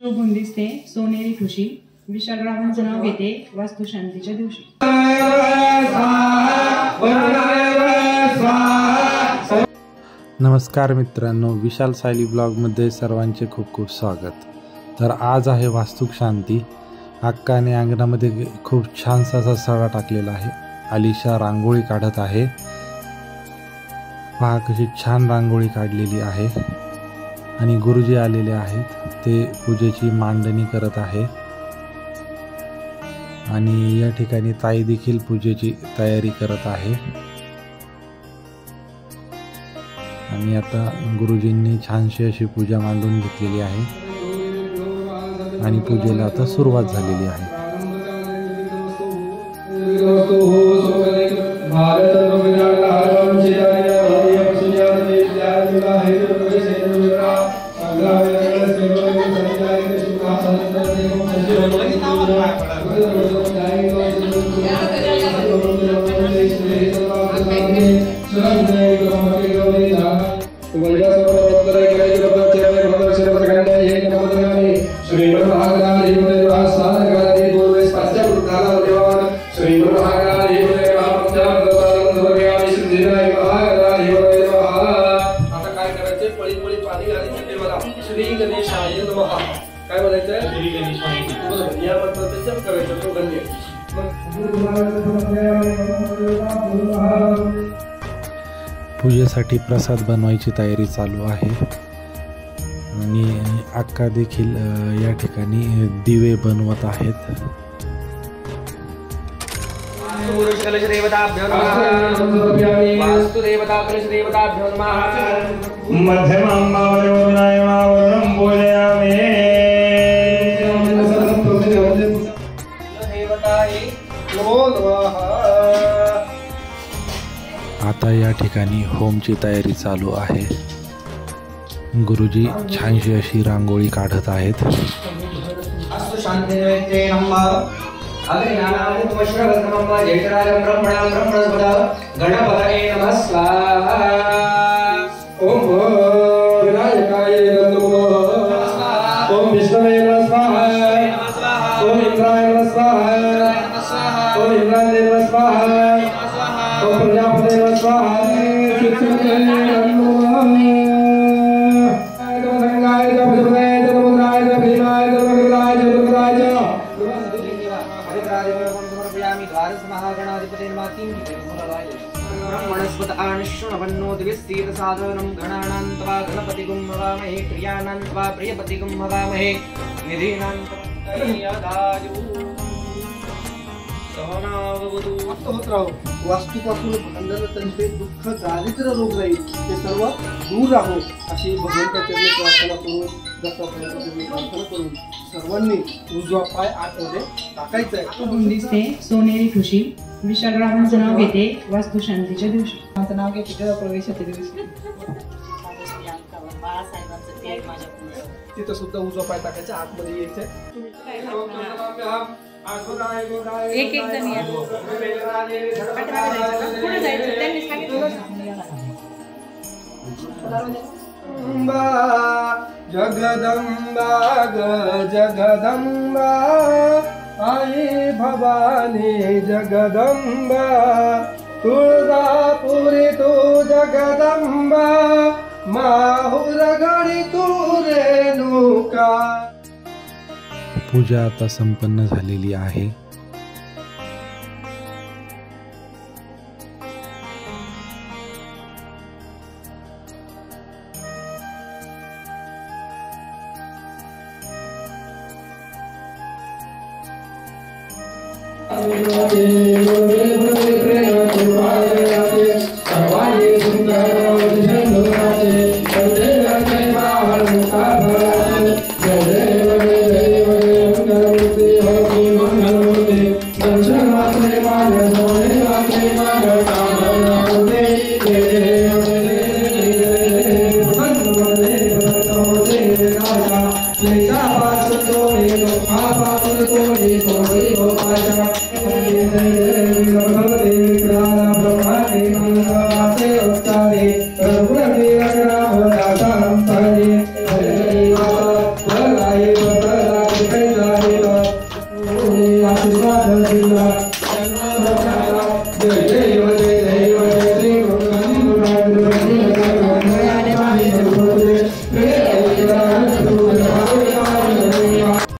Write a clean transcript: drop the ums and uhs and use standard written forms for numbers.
शोभून दिसते सोनेरी खुशी, विशाल रावांचं नाव घेते वास्तुशांतीच्या दिवशी। नमस्कार मित्रांनो, विशाल सायली ब्लॉगमध्ये सर्वांचे खूप खूप स्वागत। तर आज आहे वास्तुक शांती। अक्काने अंगणामध्ये खूप छानसा असा सडा टाकलेला आहे। अलिशा रांगोळी काढत आहे। पहा कशी छान रांगोळी काढलेली आहे आणि गुरुजी आलेले आहेत, ते पूजेची मांडणी करत आहे आणि या ठिकाणी ताई देखील पूजेची तयारी करत आहे। आणि आता गुरुजींनी छानशी अशी पूजा मांडून घेतलेली आहे आणि पूजेला आता सुरुवात झालेली आहे। श्री गणेशाय नमः। काय बोलायचं? श्री गणेशाय नमः। या मंत्राचा जप करायचा तो गणेश। पूजेसाठी प्रसाद बनवायची तयारी चालू आहे आणि अक्का देखील या ठिकाणी दिवे बनवत आहेत। कलशदेवताभ्यो नमः। वास्तुदेवता कलशदेवताभ्यो नमः। मध्यमं मावयोनाय मावरं पूजयामि। देवताय नमो नमः। आता या ठिकाणी होमची तयारी चालू आहे। गुरुजी छानशी अशी रांगोळी काढत आहेत। अस्तु शांती नमः। अग्निनानाय नमः। जयतराय ब्रह्मणस्पद गणपतये नमः स्वाहा। ओम विनायकाय नमः। ओम विष्णवे नमः स्वाहा। ओम इंद्राय नमः स्वाहा। ओम इंद्राय नमः स्वाहा। ओम प्रजापते नमः स्वाहा। ब्रह्मणस्पत आनश्वनवन्नोति विस्तीत साधनं गणानां तवा गणपतिगुं भवामहे प्रियाणां तवा प्रियपतिगुं भवामहे निधीनां तवादायु सहनाववतु। होत राहो। वास्तूपासून भांडण, तंटे, दुःख, दारिद्र्य, रोग राहील ते सर्व दूर राहो अशी भगवंताच्या प्रार्थना करून दत्तात्रयाची प्रार्थना करून सर्वांनी उजवा पाय आतमध्ये टाकायचा आहे। शोभून दिसते सोनेरी खुशी, विशाल रावांचं नाव घेते वास्तुशांतीच्या दिवशी। माझं नाव घे तिथे प्रवेशाच्या दिवशी तिथं सुद्धा उजवा पाय टाकायचा, आतमध्ये यायचंय। एक एक जण या पुढे जायचं, त्यांनी सांगितलं। जगदंबा ग जगदंबा आई भवानी जगदंबा तुळजापुरी तू जगदंबा माहुर गडी तू रेणुका। पूजा आता संपन्न झालेली आहे। Hare आशीर्वाद दिला